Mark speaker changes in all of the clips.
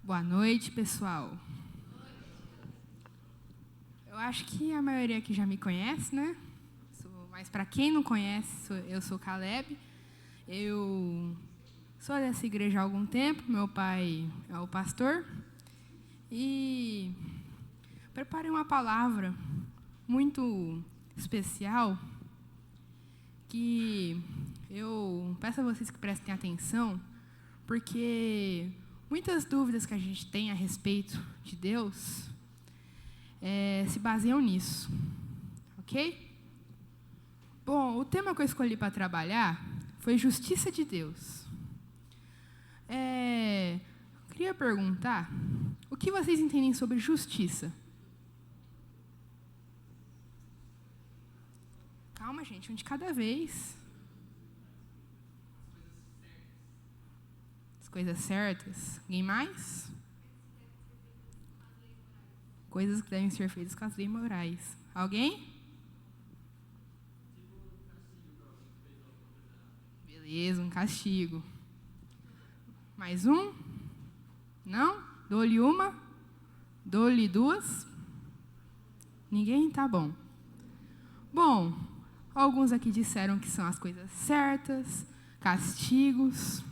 Speaker 1: Boa noite, pessoal. Eu acho que a maioria aqui já me conhece, né? Mas para quem não conhece, eu sou Caleb. Eu sou dessa igreja há algum tempo. Meu pai é o pastor. E preparei uma palavra muito especial que eu peço a vocês que prestem atenção, porque muitas dúvidas que a gente tem a respeito de Deus se baseiam nisso, ok? Bom, o tema que eu escolhi para trabalhar foi justiça de Deus. Eu queria perguntar, o que vocês entendem sobre justiça? Calma, gente, um de cada vez. As coisas certas. Ninguém mais? Coisas que devem ser feitas com as leis morais. Alguém? Beleza, um castigo. Mais um? Não? Dou-lhe uma? Dou-lhe duas? Ninguém? Tá bom. Bom, alguns aqui disseram que são as coisas certas, castigos.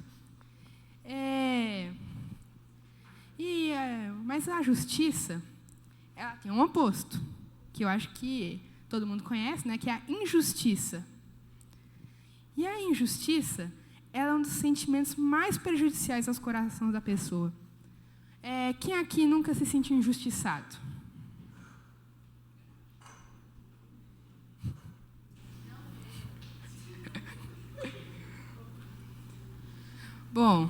Speaker 1: Mas a justiça, ela tem um oposto, que eu acho que todo mundo conhece, né, que é a injustiça. E a injustiça, ela é um dos sentimentos mais prejudiciais aos corações da pessoa. Quem aqui nunca se sentiu injustiçado? Bom,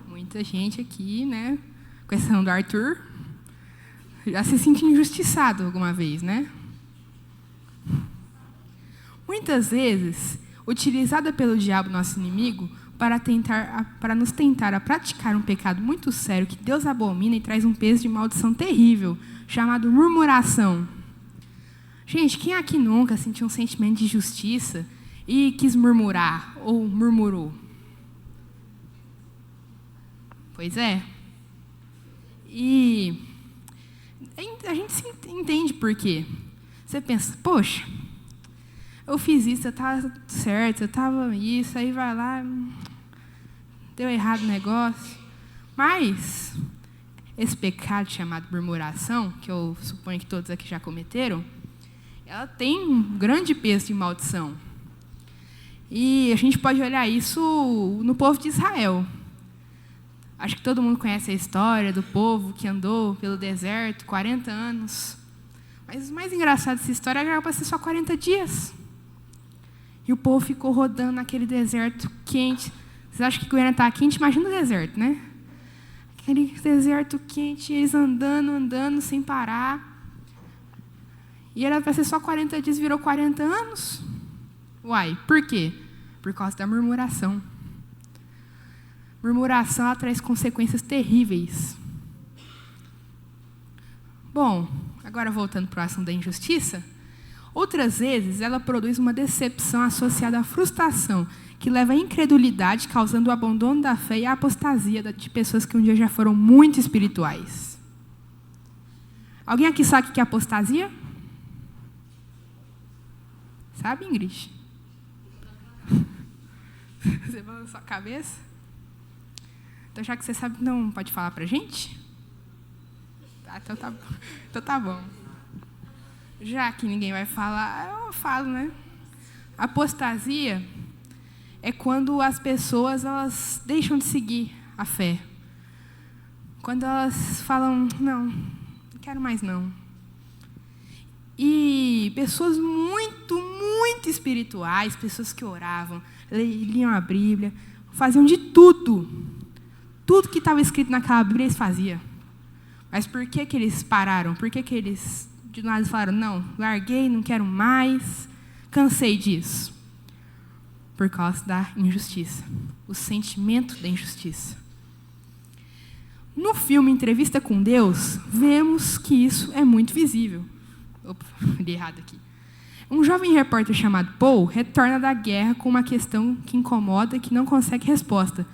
Speaker 1: muita gente aqui, né, com exceção do Arthur, já se sentiu injustiçado alguma vez, né? Muitas vezes, utilizada pelo diabo, nosso inimigo, para nos tentar a praticar um pecado muito sério que Deus abomina e traz um peso de maldição terrível, chamado murmuração. Gente, quem aqui nunca sentiu um sentimento de injustiça e quis murmurar ou murmurou? Pois é. E a gente se entende por quê. Você pensa, poxa, eu fiz isso, eu estava certo, eu estava isso, aí vai lá, deu errado o negócio. Mas esse pecado chamado murmuração, que eu suponho que todos aqui já cometeram, ela tem um grande peso de maldição. E a gente pode olhar isso no povo de Israel. Acho que todo mundo conhece a história do povo que andou pelo deserto 40 anos. Mas o mais engraçado dessa história era para ser só 40 dias. E o povo ficou rodando naquele deserto quente. Vocês acham que Goiânia está quente? Imagina o deserto, né? Aquele deserto quente, eles andando, sem parar. E era para ser só 40 dias, virou 40 anos. Uai, por quê? Por causa da murmuração. Murmuração, ela traz consequências terríveis. Bom, agora voltando para o assunto da injustiça, outras vezes ela produz uma decepção associada à frustração, que leva à incredulidade, causando o abandono da fé e a apostasia de pessoas que um dia já foram muito espirituais. Alguém aqui sabe o que é apostasia? Sabe, Ingrid? Você balançou sua cabeça? Então, já que você sabe, não pode falar para a gente? Então tá bom. Já que ninguém vai falar, eu falo, né? Apostasia é quando as pessoas elas deixam de seguir a fé. Quando elas falam, não quero mais não. E pessoas muito, muito espirituais, pessoas que oravam, liam a Bíblia, faziam de tudo. Tudo que estava escrito naquela Bíblia eles faziam. Mas por que eles pararam? Por que eles, de nada, falaram, não, larguei, não quero mais, cansei disso? Por causa da injustiça. O sentimento da injustiça. No filme Entrevista com Deus, vemos que isso é muito visível. Opa, li errado aqui. Um jovem repórter chamado Paul retorna da guerra com uma questão que incomoda e que não consegue resposta.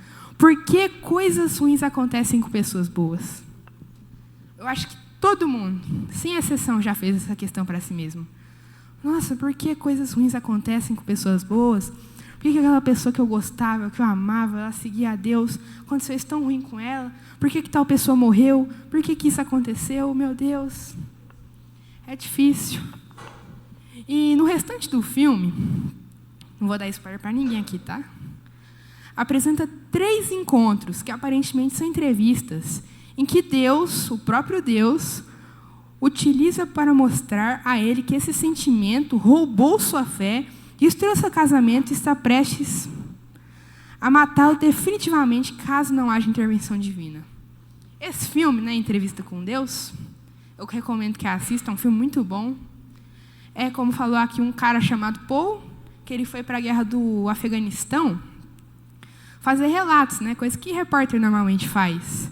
Speaker 1: Por que coisas ruins acontecem com pessoas boas? Eu acho que todo mundo, sem exceção, já fez essa questão para si mesmo. Nossa, por que coisas ruins acontecem com pessoas boas? Por que aquela pessoa que eu gostava, que eu amava, ela seguia a Deus, aconteceu isso tão ruim com ela? Por que tal pessoa morreu? Por que isso aconteceu? Meu Deus, é difícil. E no restante do filme, não vou dar spoiler para ninguém aqui, tá? Apresenta 3 encontros, que aparentemente são entrevistas, em que Deus, o próprio Deus, utiliza para mostrar a ele que esse sentimento roubou sua fé, destruiu seu casamento e está prestes a matá-lo definitivamente, caso não haja intervenção divina. Esse filme, né, Entrevista com Deus, eu recomendo que assista, é um filme muito bom. É, como falou aqui, um cara chamado Paul, que ele foi para a guerra do Afeganistão, fazer relatos, né, coisa que repórter normalmente faz.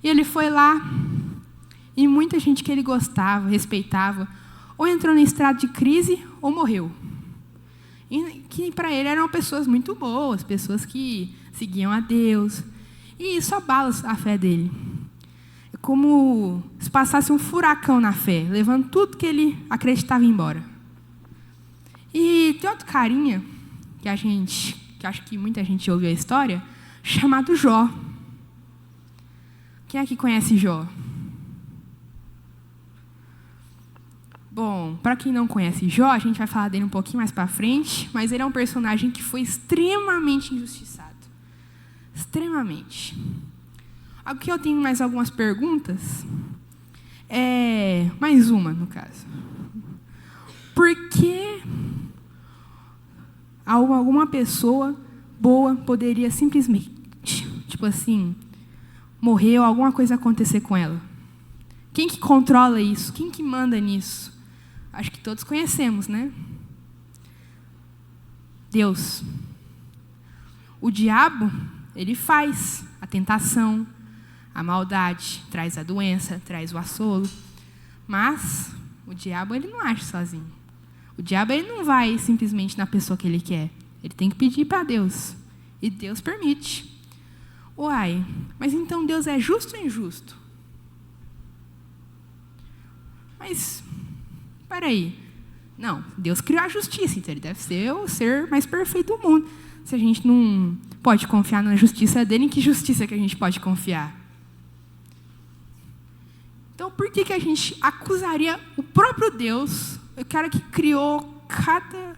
Speaker 1: E ele foi lá, e muita gente que ele gostava, respeitava, ou entrou em estado de crise, ou morreu. E que para ele eram pessoas muito boas, pessoas que seguiam a Deus. E isso abala a fé dele. É como se passasse um furacão na fé, levando tudo que ele acreditava embora. E tem outro carinha, que acho que muita gente ouviu a história, chamado Jó. Quem aqui conhece Jó? Bom, para quem não conhece Jó, a gente vai falar dele um pouquinho mais para frente, mas ele é um personagem que foi extremamente injustiçado. Extremamente. Aqui eu tenho mais algumas perguntas. Mais uma, no caso. Por que alguma pessoa boa poderia simplesmente, tipo assim, morrer ou alguma coisa acontecer com ela? Quem que controla isso? Quem que manda nisso? Acho que todos conhecemos, né? Deus. O diabo, ele faz a tentação, a maldade, traz a doença, traz o assolo. Mas o diabo, ele não age sozinho. O diabo, ele não vai simplesmente na pessoa que ele quer. Ele tem que pedir para Deus. E Deus permite. Uai, mas então Deus é justo ou injusto? Mas, peraí. Não, Deus criou a justiça, então ele deve ser o ser mais perfeito do mundo. Se a gente não pode confiar na justiça dele, em que justiça que a gente pode confiar? Então, por que a gente acusaria o próprio Deus, o cara que criou cada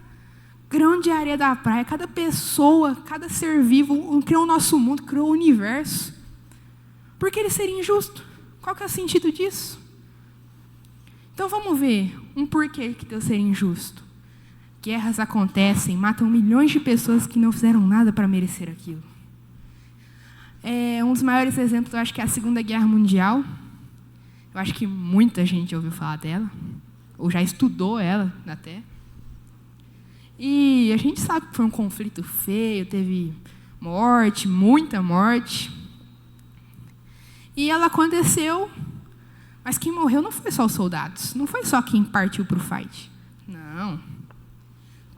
Speaker 1: grão de areia da praia, cada pessoa, cada ser vivo, criou o nosso mundo, criou o universo? Por que ele seria injusto? Qual que é o sentido disso? Então, vamos ver um porquê que Deus seria injusto. Guerras acontecem, matam milhões de pessoas que não fizeram nada para merecer aquilo. Um dos maiores exemplos, eu acho que é a Segunda Guerra Mundial. Eu acho que muita gente ouviu falar dela, ou já estudou ela até. E a gente sabe que foi um conflito feio, teve morte, muita morte. E ela aconteceu, mas quem morreu não foi só os soldados, não foi só quem partiu para o fight. Não.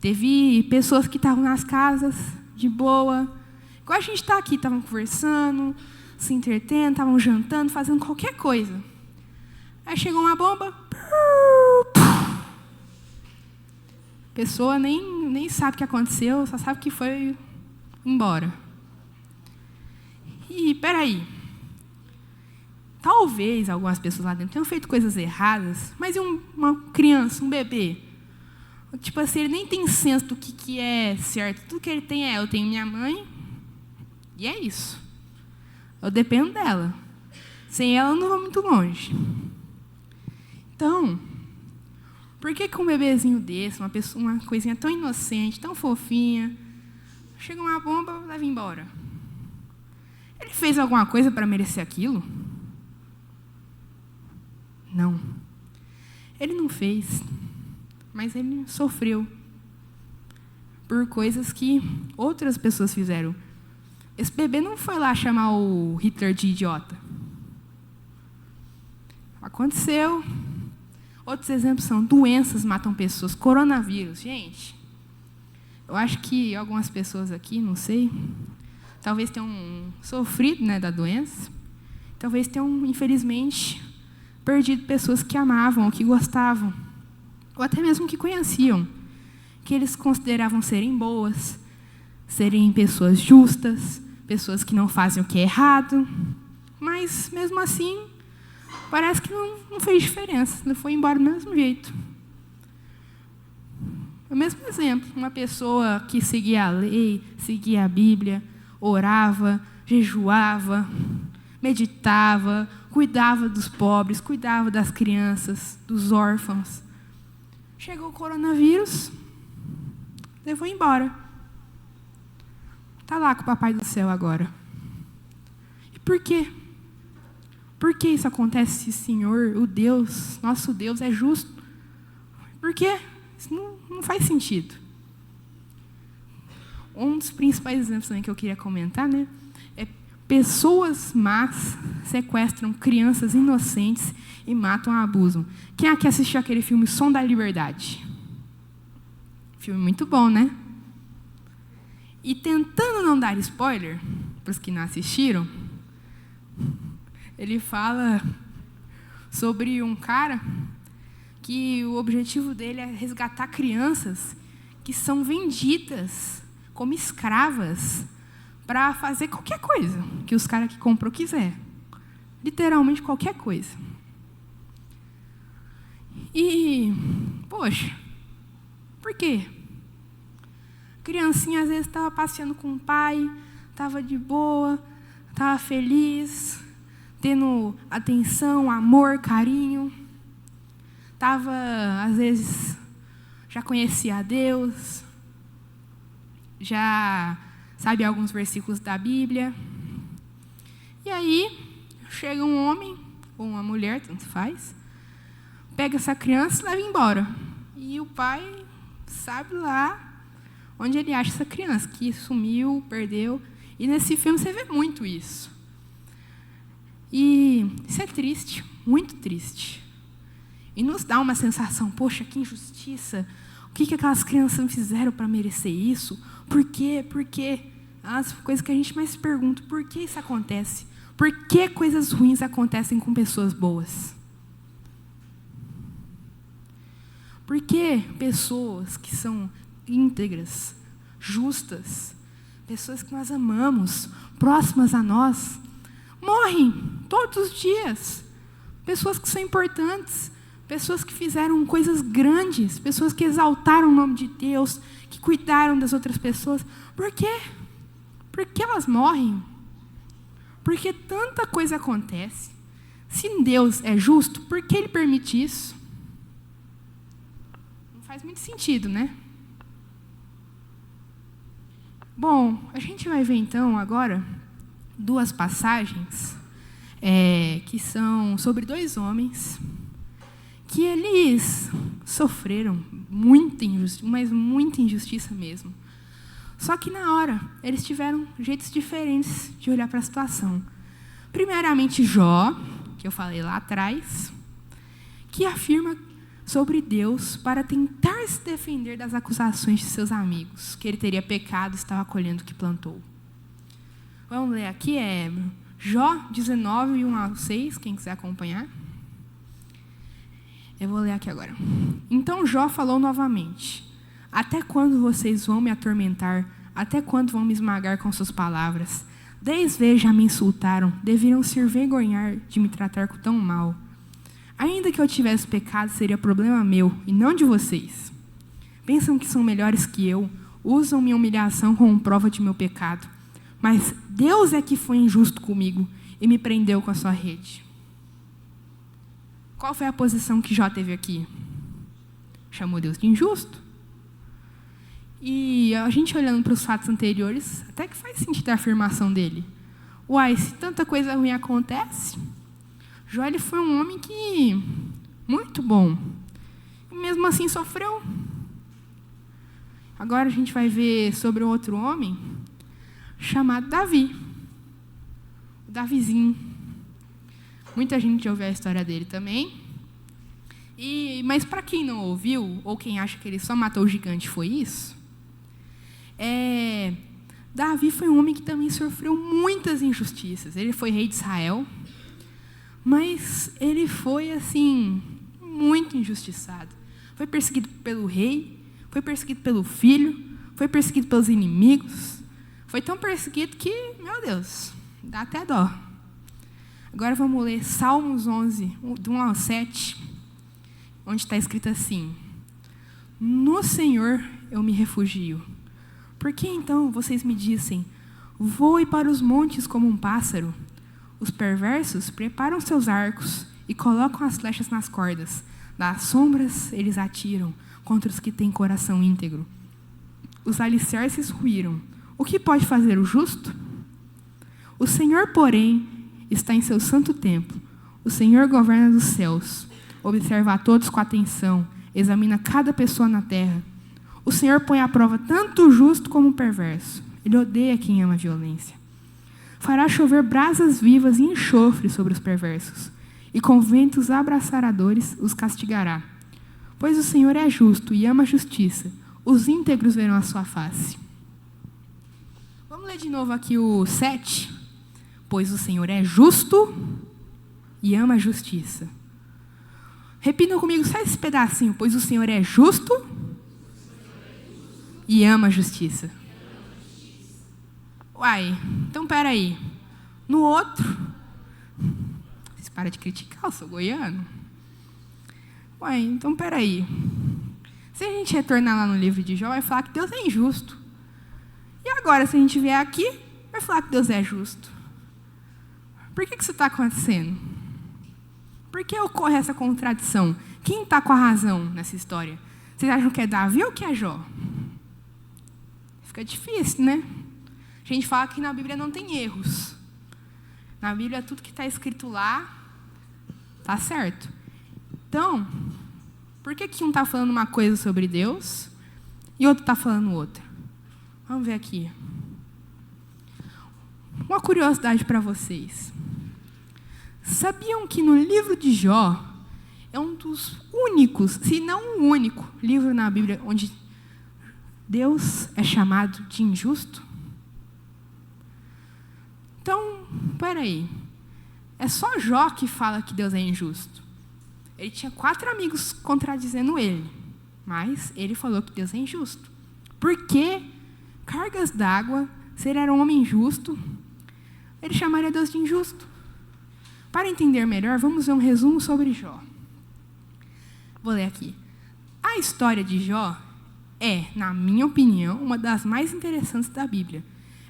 Speaker 1: Teve pessoas que estavam nas casas, de boa, igual a gente está aqui, estavam conversando, se entretendo, estavam jantando, fazendo qualquer coisa. Aí chegou uma bomba, a pessoa nem sabe o que aconteceu, só sabe que foi embora. E, peraí, talvez algumas pessoas lá dentro tenham feito coisas erradas, mas e uma criança, um bebê? Tipo assim, ele nem tem senso do que é certo. Tudo que ele tem eu tenho minha mãe, e é isso. Eu dependo dela. Sem ela, eu não vou muito longe. Então, por que um bebezinho desse, uma coisinha tão inocente, tão fofinha, chega uma bomba e leva embora? Ele fez alguma coisa para merecer aquilo? Não. Ele não fez, mas ele sofreu por coisas que outras pessoas fizeram. Esse bebê não foi lá chamar o Hitler de idiota. Aconteceu. Outros exemplos são doenças matam pessoas, coronavírus. Gente, eu acho que algumas pessoas aqui, não sei, talvez tenham sofrido, né, da doença, talvez tenham, infelizmente, perdido pessoas que amavam, ou que gostavam, ou até mesmo que conheciam, que eles consideravam serem boas, serem pessoas justas, pessoas que não fazem o que é errado, mas, mesmo assim, parece que não fez diferença, não foi embora do mesmo jeito. O mesmo exemplo, uma pessoa que seguia a lei, seguia a Bíblia, orava, jejuava, meditava, cuidava dos pobres, cuidava das crianças, dos órfãos. Chegou o coronavírus, levou embora. Está lá com o Papai do Céu agora. E por quê? Por que isso acontece se o Senhor, o Deus, nosso Deus, é justo? Por quê? Isso não faz sentido. Um dos principais exemplos também que eu queria comentar, né, é pessoas más sequestram crianças inocentes e matam ou abusam. Quem aqui assistiu aquele filme Som da Liberdade? Filme muito bom, né? E tentando não dar spoiler, para os que não assistiram, ele fala sobre um cara que o objetivo dele é resgatar crianças que são vendidas como escravas para fazer qualquer coisa que os caras que comprou quiser. Literalmente qualquer coisa. E, poxa, por quê? A criancinha às vezes estava passeando com o pai, estava de boa, estava feliz, tendo atenção, amor, carinho. Estava, às vezes, já conhecia a Deus, já sabe alguns versículos da Bíblia. E aí, chega um homem, ou uma mulher, tanto faz, pega essa criança e leva embora. E o pai sabe lá onde ele acha essa criança, que sumiu, perdeu. E nesse filme você vê muito isso. E isso é triste, muito triste. E nos dá uma sensação, poxa, que injustiça. O que aquelas crianças fizeram para merecer isso? Por quê? Por quê? As coisas que a gente mais se pergunta, por que isso acontece? Por que coisas ruins acontecem com pessoas boas? Por que pessoas que são íntegras, justas, pessoas que nós amamos, próximas a nós, morrem todos os dias? Pessoas que são importantes, pessoas que fizeram coisas grandes, pessoas que exaltaram o nome de Deus, que cuidaram das outras pessoas. Por quê? Por que elas morrem? Porque tanta coisa acontece. Se Deus é justo, por que Ele permite isso? Não faz muito sentido, né? Bom, a gente vai ver então agora duas passagens que são sobre dois homens que eles sofreram muita injustiça, mas muita injustiça mesmo. Só que na hora, eles tiveram jeitos diferentes de olhar para a situação. Primeiramente, Jó, que eu falei lá atrás, que afirma sobre Deus para tentar se defender das acusações de seus amigos, que ele teria pecado e estava colhendo o que plantou. Vamos ler aqui, Jó 19, 1 ao 6, quem quiser acompanhar. Eu vou ler aqui agora. Então Jó falou novamente: até quando vocês vão me atormentar? Até quando vão me esmagar com suas palavras? 10 vezes já me insultaram, deveriam se envergonhar de me tratar tão mal. Ainda que eu tivesse pecado, seria problema meu, e não de vocês. Pensam que são melhores que eu, usam minha humilhação como prova de meu pecado. Mas Deus é que foi injusto comigo e me prendeu com a sua rede. Qual foi a posição que Jó teve aqui? Chamou Deus de injusto. E a gente olhando para os fatos anteriores, até que faz sentido a afirmação dele. Uai, se tanta coisa ruim acontece, Jó ele foi um homem que muito bom. E mesmo assim sofreu. Agora a gente vai ver sobre outro homem chamado Davi. O Davizinho. Muita gente já ouviu a história dele também. Mas para quem não ouviu, ou quem acha que ele só matou o gigante, foi isso? Davi foi um homem que também sofreu muitas injustiças. Ele foi rei de Israel, mas ele foi, assim, muito injustiçado. Foi perseguido pelo rei, foi perseguido pelo filho, foi perseguido pelos inimigos. Foi tão perseguido que, meu Deus, dá até dó. Agora vamos ler Salmos 11, do 1 ao 7, onde está escrito assim: No Senhor eu me refugio. Por que então vocês me dizem, voe para os montes como um pássaro? Os perversos preparam seus arcos e colocam as flechas nas cordas. Das sombras eles atiram contra os que têm coração íntegro. Os alicerces ruíram. O que pode fazer o justo? O Senhor, porém, está em seu santo templo. O Senhor governa dos céus. Observa a todos com atenção. Examina cada pessoa na terra. O Senhor põe à prova tanto o justo como o perverso. Ele odeia quem ama a violência. Fará chover brasas vivas e enxofre sobre os perversos. E com ventos abraçadores os castigará. Pois o Senhor é justo e ama a justiça. Os íntegros verão a sua face. Vamos ler de novo aqui o 7. Pois o Senhor é justo e ama a justiça. Repitam comigo só esse pedacinho. Pois o Senhor é justo e ama a justiça. Uai, então peraí. No outro... Vocês param de criticar, eu sou goiano. Uai, então peraí. Se a gente retornar lá no livro de Jó, vai falar que Deus é injusto. E agora, se a gente vier aqui, vai falar que Deus é justo. Por que isso está acontecendo? Por que ocorre essa contradição? Quem está com a razão nessa história? Vocês acham que é Davi ou que é Jó? Fica difícil, né? A gente fala que na Bíblia não tem erros. Na Bíblia, tudo que está escrito lá está certo. Então, por que um está falando uma coisa sobre Deus e outro está falando outra? Vamos ver aqui. Uma curiosidade para vocês. Sabiam que no livro de Jó é um dos únicos, se não o único, livro na Bíblia onde Deus é chamado de injusto? Então, peraí. É só Jó que fala que Deus é injusto. Ele tinha 4 amigos contradizendo ele, mas ele falou que Deus é injusto. Por que cargas d'água, se ele era um homem justo, ele chamaria Deus de injusto? Para entender melhor, vamos ver um resumo sobre Jó. Vou ler aqui. A história de Jó é, na minha opinião, uma das mais interessantes da Bíblia.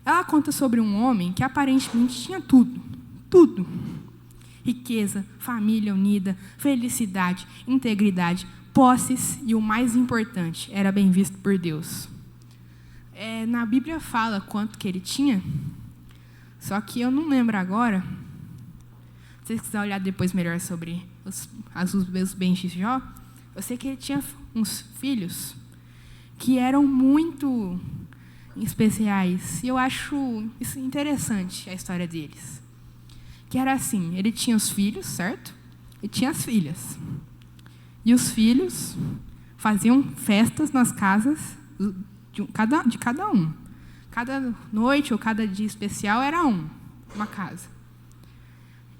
Speaker 1: Ela conta sobre um homem que aparentemente tinha tudo. Tudo. Riqueza, família unida, felicidade, integridade, posses e, o mais importante, era bem visto por Deus. Na Bíblia fala quanto que ele tinha, só que eu não lembro agora. Se vocês quiserem olhar depois melhor sobre os bens de Jó, eu sei que ele tinha uns filhos que eram muito especiais. E eu acho isso interessante, a história deles. Que era assim, ele tinha os filhos, certo? E tinha as filhas. E os filhos faziam festas nas casas de cada um. Cada noite ou cada dia especial era uma casa.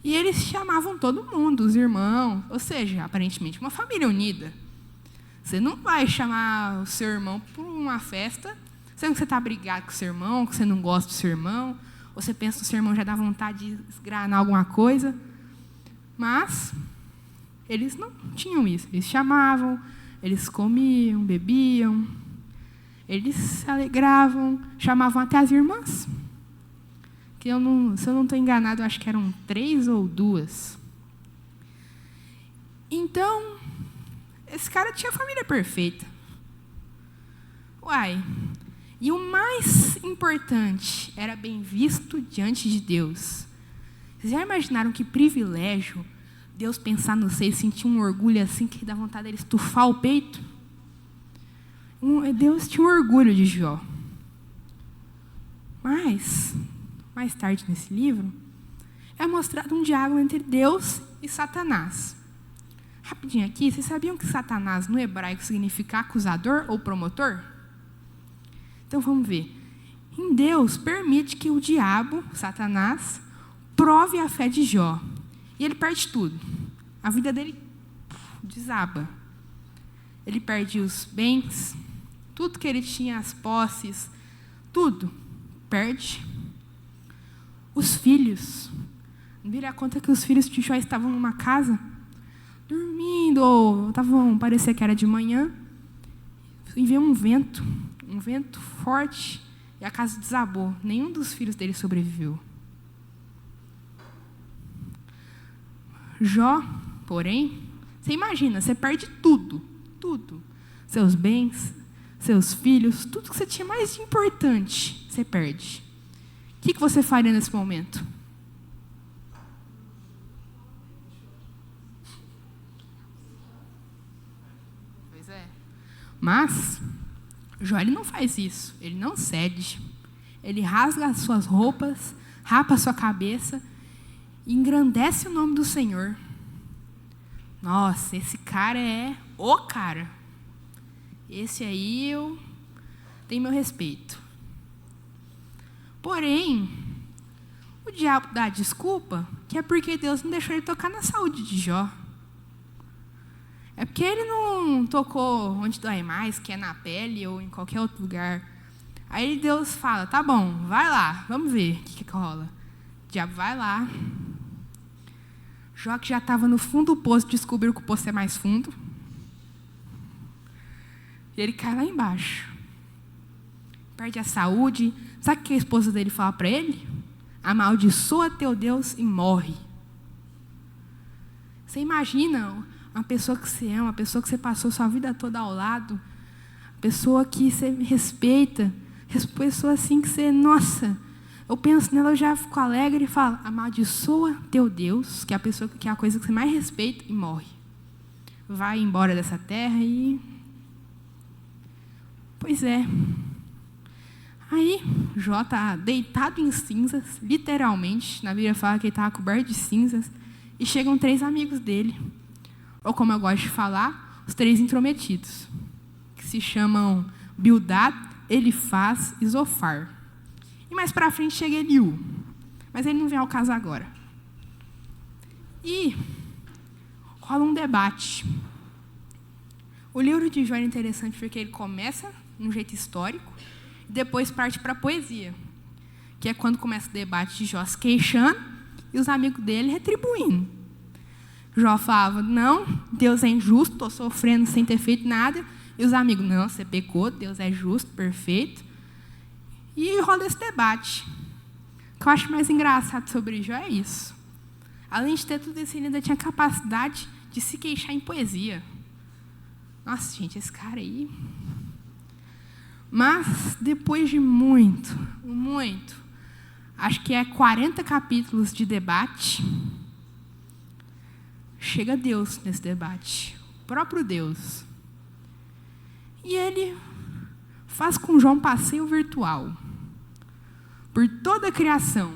Speaker 1: E eles chamavam todo mundo, os irmãos, ou seja, aparentemente uma família unida. Você não vai chamar o seu irmão para uma festa, sendo que você está brigado com o seu irmão, que você não gosta do seu irmão, ou você pensa que o seu irmão já dá vontade de esgranar alguma coisa. Mas eles não tinham isso. Eles chamavam, eles comiam, bebiam, eles se alegravam, chamavam até as irmãs. Que se eu não estou enganado, eu acho que eram 3 ou 2. Então, esse cara tinha a família perfeita. Uai. E o mais importante, era bem visto diante de Deus. Vocês já imaginaram que privilégio Deus pensar no você e sentir um orgulho assim que dá vontade dele estufar o peito? Deus tinha um orgulho de Jó. Mas, mais tarde nesse livro, é mostrado um diálogo entre Deus e Satanás. Rapidinho aqui, vocês sabiam que Satanás no hebraico significa acusador ou promotor? Então vamos ver. em Deus permite que o diabo, Satanás, prove a fé de Jó. E ele perde tudo. A vida dele desaba. Ele perde os bens, tudo que ele tinha, as posses, tudo. Perde. Os filhos. Vira a conta que os filhos de Jó estavam numa casa, dormindo, ou parecia que era de manhã, e veio um vento forte, e a casa desabou. Nenhum dos filhos dele sobreviveu. Jó, porém, você imagina, você perde tudo. Seus bens, seus filhos, tudo que você tinha mais de importante, você perde. O que você faria nesse momento? Pois é. Mas Jó, ele não faz isso. Ele não cede. Ele rasga as suas roupas, rapa a sua cabeça e engrandece o nome do Senhor. Nossa, esse cara é o cara. Esse aí eu tenho meu respeito. Porém, o diabo dá desculpa que é porque Deus não deixou ele tocar na saúde de Jó. É porque ele não tocou onde dói mais, que é na pele ou em qualquer outro lugar. Aí Deus fala, tá bom, vai lá, vamos ver o que rola. O diabo vai lá. Jó, que já estava no fundo do poço, descobriu que o poço é mais fundo. E ele cai lá embaixo. Perde a saúde. Sabe o que a esposa dele fala para ele? Amaldiçoa teu Deus e morre. Você imagina uma pessoa que você ama, uma pessoa que você passou sua vida toda ao lado, pessoa que você respeita, pessoa assim que você, nossa, eu penso nela, eu já fico alegre e falo, amaldiçoa teu Deus, que é a pessoa que é a coisa que você mais respeita, e morre. Vai embora dessa terra e... Pois é. Aí, Jó está deitado em cinzas, literalmente, na Bíblia fala que ele estava coberto de cinzas, e chegam 3 amigos dele, ou como eu gosto de falar, os 3 intrometidos, que se chamam Bildad, Elifaz e Zofar. E mais para frente chega Eliú, mas ele não vem ao caso agora. E rola um debate. O livro de Jó é interessante porque ele começa num jeito histórico e depois parte para a poesia, que é quando começa o debate de Jó se queixando e os amigos dele retribuindo. Jó falava, não, Deus é injusto, estou sofrendo sem ter feito nada. E os amigos, não, você pecou, Deus é justo, perfeito. E rola esse debate. O que eu acho mais engraçado sobre Jó é isso. Além de ter tudo isso, ele ainda tinha capacidade de se queixar em poesia. Nossa, gente, esse cara aí... Mas, depois de muito, acho que é 40 capítulos de debate, chega Deus nesse debate, o próprio Deus. E ele faz com Jó um passeio virtual por toda a criação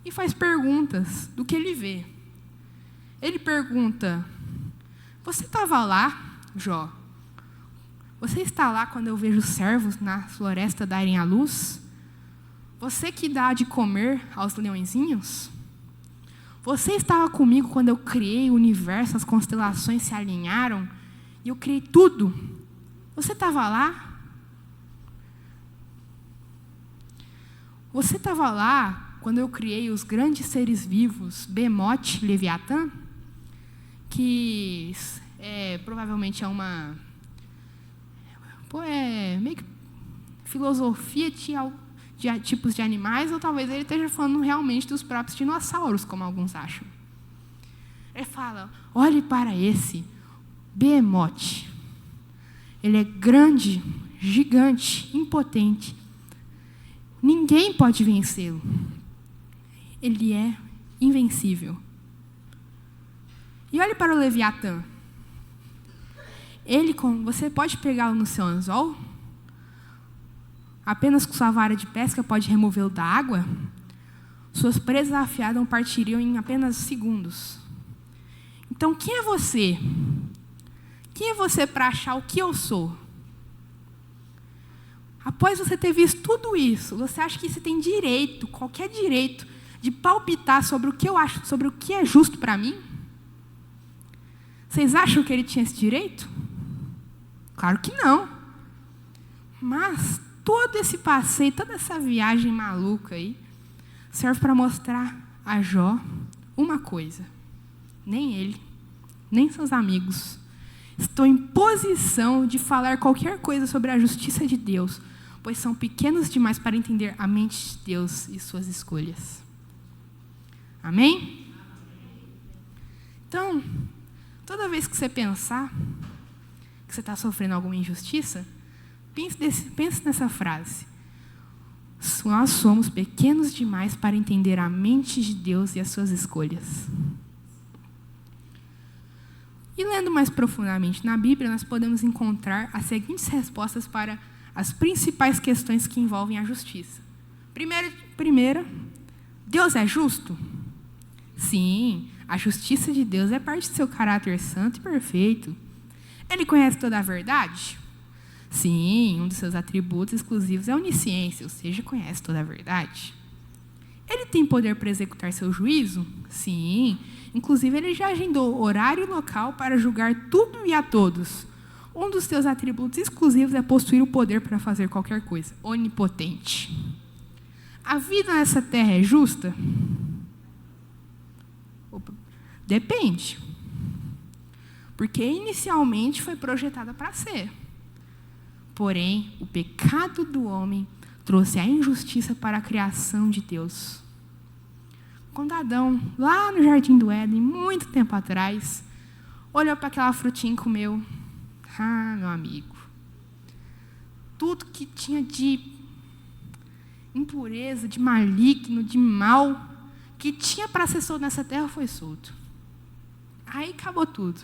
Speaker 1: e faz perguntas do que ele vê. Ele pergunta, você estava lá, Jó? Você está lá quando eu vejo os servos na floresta darem à luz? Você que dá de comer aos leõezinhos? Você estava comigo quando eu criei o universo, as constelações se alinharam e eu criei tudo? Você estava lá? Você estava lá quando eu criei os grandes seres vivos, Behemoth, Leviatã, que provavelmente é uma... meio que filosofia de tipos de animais, ou talvez ele esteja falando realmente dos próprios dinossauros, como alguns acham. Ele fala, olhe para esse Behemoth. Ele é grande, gigante, impotente. Ninguém pode vencê-lo. Ele é invencível. E olhe para o Leviatã. Você pode pegá-lo no seu anzol? Apenas com sua vara de pesca pode removê-lo da água? Suas presas afiadas partiriam em apenas segundos. Então, quem é você? Quem é você para achar o que eu sou? Após você ter visto tudo isso, você acha que você tem direito, qualquer direito, de palpitar sobre o que eu acho, sobre o que é justo para mim? Vocês acham que ele tinha esse direito? Claro que não. Mas todo esse passeio, toda essa viagem maluca aí, serve para mostrar a Jó uma coisa. Nem ele, nem seus amigos estão em posição de falar qualquer coisa sobre a justiça de Deus, pois são pequenos demais para entender a mente de Deus e suas escolhas. Amém? Então, toda vez que você pensar que você está sofrendo alguma injustiça, pense nessa frase. Nós somos pequenos demais para entender a mente de Deus e as suas escolhas. E lendo mais profundamente na Bíblia, nós podemos encontrar as seguintes respostas para as principais questões que envolvem a justiça. Primeira, Deus é justo? Sim, a justiça de Deus é parte do seu caráter santo e perfeito. Ele conhece toda a verdade? Sim, um dos seus atributos exclusivos é a onisciência, ou seja, conhece toda a verdade. Ele tem poder para executar seu juízo? Sim, inclusive ele já agendou horário e local para julgar tudo e a todos. Um dos seus atributos exclusivos é possuir o poder para fazer qualquer coisa, onipotente. A vida nessa terra é justa? Depende. Porque inicialmente foi projetada para ser. Porém, o pecado do homem trouxe a injustiça para a criação de Deus. Quando Adão, lá no Jardim do Éden, muito tempo atrás, olhou para aquela frutinha e comeu, meu amigo, tudo que tinha de impureza, de maligno, de mal, que tinha para ser solto nessa terra, foi solto. Aí acabou tudo.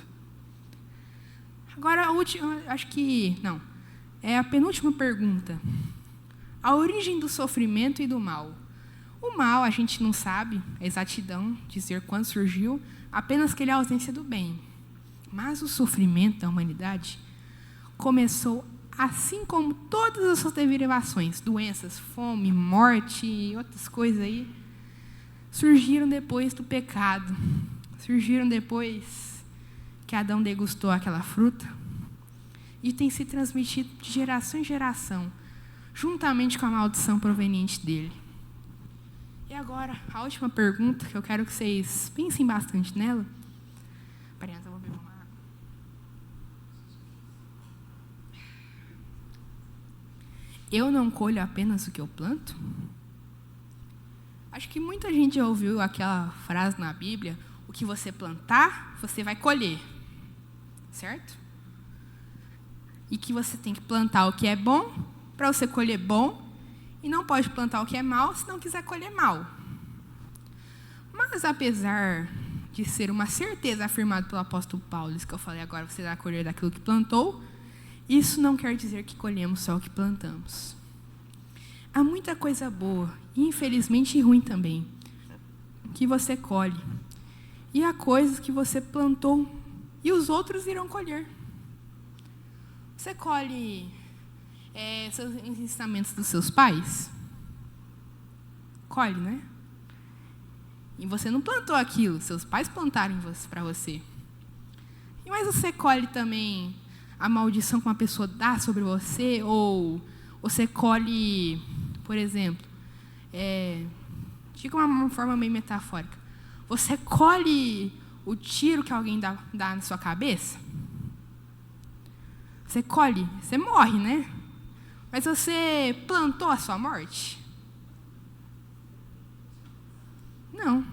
Speaker 1: Agora, é a penúltima pergunta. A origem do sofrimento e do mal. O mal, a gente não sabe a exatidão dizer quando surgiu, apenas que ele é a ausência do bem. Mas o sofrimento da humanidade começou assim como todas as suas derivações, doenças, fome, morte e outras coisas aí, surgiram depois do pecado. Surgiram depois que Adão degustou aquela fruta e tem se transmitido de geração em geração, juntamente com a maldição proveniente dele. E agora, a última pergunta, que eu quero que vocês pensem bastante nela. Peraí, eu vou beber uma água. Eu não colho apenas o que eu planto? Acho que muita gente já ouviu aquela frase na Bíblia, o que você plantar, você vai colher. Certo? E que você tem que plantar o que é bom, para você colher bom, e não pode plantar o que é mal, se não quiser colher mal. Mas, apesar de ser uma certeza afirmada pelo apóstolo Paulo, isso que eu falei agora, você vai colher daquilo que plantou, isso não quer dizer que colhemos só o que plantamos. Há muita coisa boa, e infelizmente ruim também, que você colhe. E há coisas que você plantou e os outros irão colher. Você colhe seus ensinamentos dos seus pais? Colhe, né? E você não plantou aquilo, seus pais plantaram para você. Mas você colhe também a maldição que uma pessoa dá sobre você? Ou você colhe, por exemplo, diga uma forma meio metafórica, você colhe o tiro que alguém dá na sua cabeça? Você colhe, você morre, né? Mas você plantou a sua morte? Não.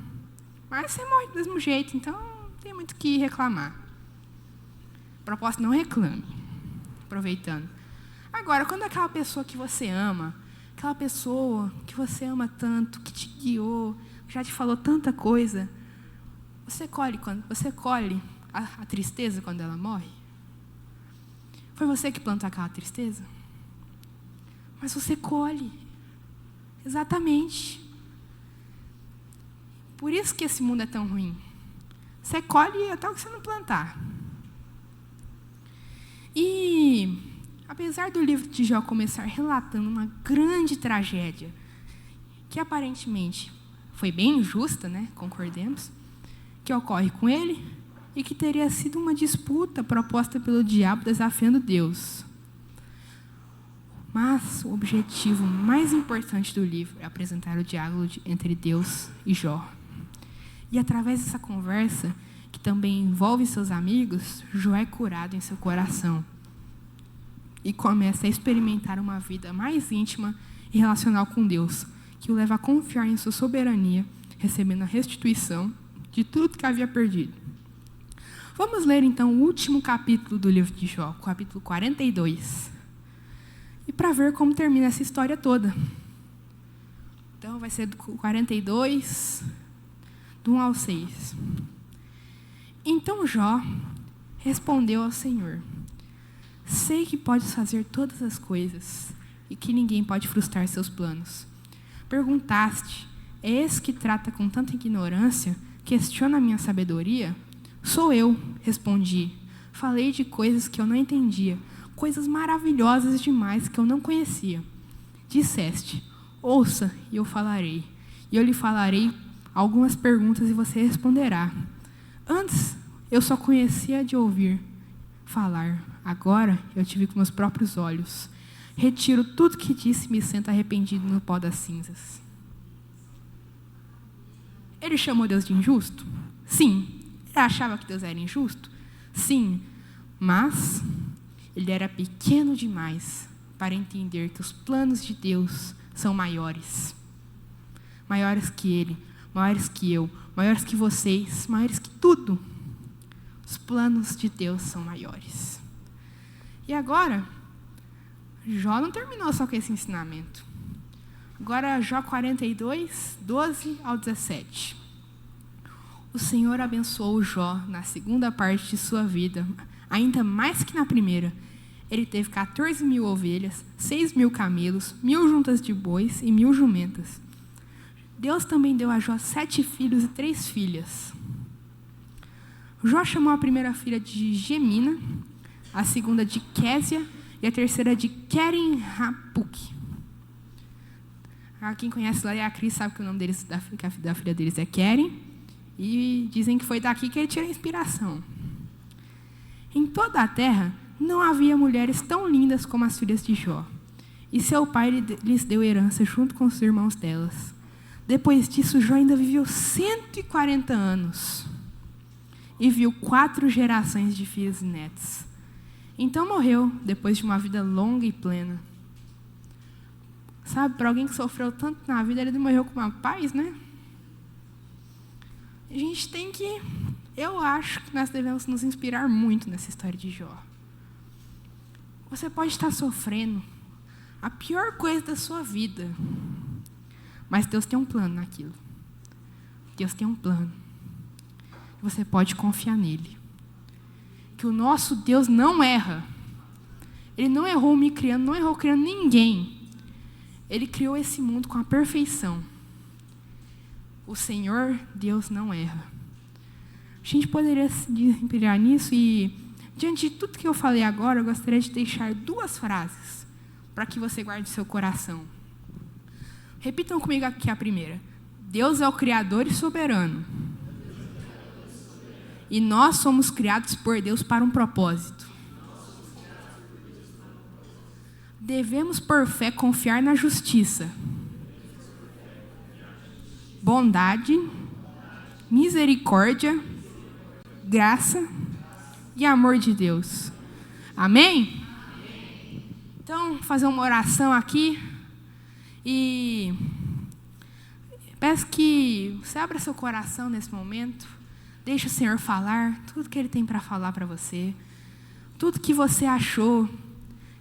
Speaker 1: Mas você morre do mesmo jeito, então não tem muito o que reclamar. Propósito, não reclame. Aproveitando. Agora, quando aquela pessoa que você ama, aquela pessoa que você ama tanto, que te guiou, já te falou tanta coisa, você colhe a tristeza quando ela morre? Foi você que plantou aquela tristeza? Mas você colhe. Exatamente. Por isso que esse mundo é tão ruim. Você colhe até o que você não plantar. E apesar do livro de Jó começar relatando uma grande tragédia, que aparentemente foi bem injusta, né? Concordemos, que ocorre com ele e que teria sido uma disputa proposta pelo diabo desafiando Deus. Mas o objetivo mais importante do livro é apresentar o diálogo entre Deus e Jó. E através dessa conversa, que também envolve seus amigos, Jó é curado em seu coração e começa a experimentar uma vida mais íntima e relacional com Deus, que o leva a confiar em sua soberania, recebendo a restituição de tudo que havia perdido. Vamos ler então o último capítulo do livro de Jó, capítulo 42. E para ver como termina essa história toda. Então, vai ser do 42, do 1 ao 6. Então Jó respondeu ao Senhor: sei que podes fazer todas as coisas e que ninguém pode frustrar seus planos. Perguntaste: é esse que trata com tanta ignorância? Questiona a minha sabedoria? Sou eu, respondi. Falei de coisas que eu não entendia, coisas maravilhosas demais que eu não conhecia. Disseste: ouça e eu falarei. E eu lhe falarei algumas perguntas e você responderá. Antes, eu só conhecia de ouvir falar. Agora, eu te vi com meus próprios olhos. Retiro tudo que disse e me sinto arrependido no pó das cinzas. Ele chamou Deus de injusto? Sim. Ele achava que Deus era injusto? Sim. Mas ele era pequeno demais para entender que os planos de Deus são maiores. Maiores que ele, maiores que eu, maiores que vocês, maiores que tudo. Os planos de Deus são maiores. E agora, Jó não terminou só com esse ensinamento. Agora, Jó 42, 12 ao 17. O Senhor abençoou Jó na segunda parte de sua vida, ainda mais que na primeira. Ele teve 14.000 ovelhas, 6.000 camelos, 1.000 juntas de bois e 1.000 jumentas. Deus também deu a Jó 7 filhos e 3 filhas. Jó chamou a primeira filha de Gemina, a segunda de Késia e a terceira de Queren-Hapuk. Quem conhece lá é a Cris, sabe que o nome deles, da filha deles é Queren. E dizem que foi daqui que ele tirou a inspiração. Em toda a terra, não havia mulheres tão lindas como as filhas de Jó. E seu pai lhes deu herança junto com os irmãos delas. Depois disso, Jó ainda viveu 140 anos. E viu 4 gerações de filhos e netos. Então morreu, depois de uma vida longa e plena. Sabe, para alguém que sofreu tanto na vida, ele morreu com uma paz, né? A gente tem que... Eu acho que nós devemos nos inspirar muito nessa história de Jó. Você pode estar sofrendo a pior coisa da sua vida, mas Deus tem um plano naquilo. Deus tem um plano. Você pode confiar nele. Que o nosso Deus não erra. Ele não errou me criando, não errou criando ninguém. Ele criou esse mundo com a perfeição. O Senhor, Deus, não erra. A gente poderia se inspirar nisso e, diante de tudo que eu falei agora, eu gostaria de deixar 2 frases para que você guarde seu coração. Repitam comigo aqui a primeira. Deus é o Criador e soberano. E nós somos criados por Deus para um propósito. Devemos, por fé, confiar na justiça, bondade, misericórdia, graça e amor de Deus. Amém? Então, fazer uma oração aqui e peço que você abra seu coração nesse momento, deixe o Senhor falar tudo que Ele tem para falar para você, tudo que você achou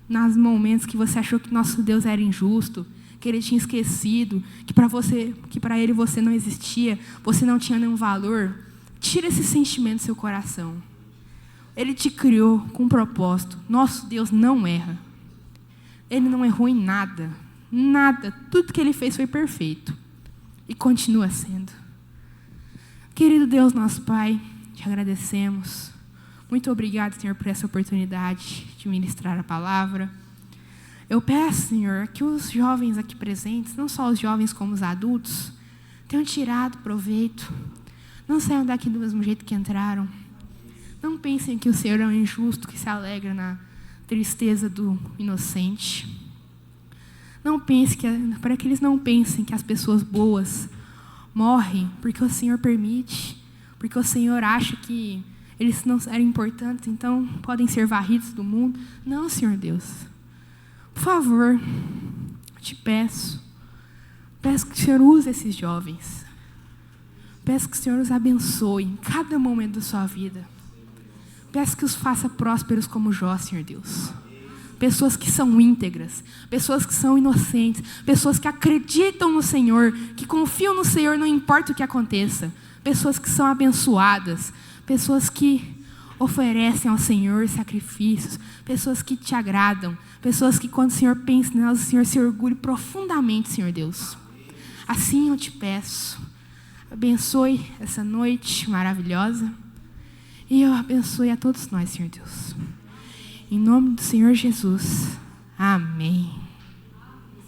Speaker 1: nos momentos que você achou que nosso Deus era injusto, que Ele tinha esquecido, que para Ele você não existia, você não tinha nenhum valor. Tira esse sentimento do seu coração. Ele te criou com um propósito. Nosso Deus não erra. Ele não errou em nada. Nada. Tudo que Ele fez foi perfeito. E continua sendo. Querido Deus, nosso Pai, te agradecemos. Muito obrigado, Senhor, por essa oportunidade de ministrar a palavra. Eu peço, Senhor, que os jovens aqui presentes, não só os jovens como os adultos, tenham tirado proveito. Não saiam daqui do mesmo jeito que entraram. Não pensem que o Senhor é um injusto que se alegra na tristeza do inocente. Não pense para que eles não pensem que as pessoas boas morrem porque o Senhor permite, porque o Senhor acha que eles não eram importantes, então podem ser varridos do mundo. Não, Senhor Deus. Por favor, te peço que o Senhor use esses jovens. Peço que o Senhor os abençoe em cada momento da sua vida. Peço que os faça prósperos como Jó, Senhor Deus. Pessoas que são íntegras, pessoas que são inocentes, pessoas que acreditam no Senhor, que confiam no Senhor, não importa o que aconteça. Pessoas que são abençoadas, pessoas que oferecem ao Senhor sacrifícios, pessoas que te agradam, pessoas que quando o Senhor pensa nelas, o Senhor se orgulha profundamente, Senhor Deus. Assim eu te peço, abençoe essa noite maravilhosa e eu abençoe a todos nós, Senhor Deus. Em nome do Senhor Jesus. Amém.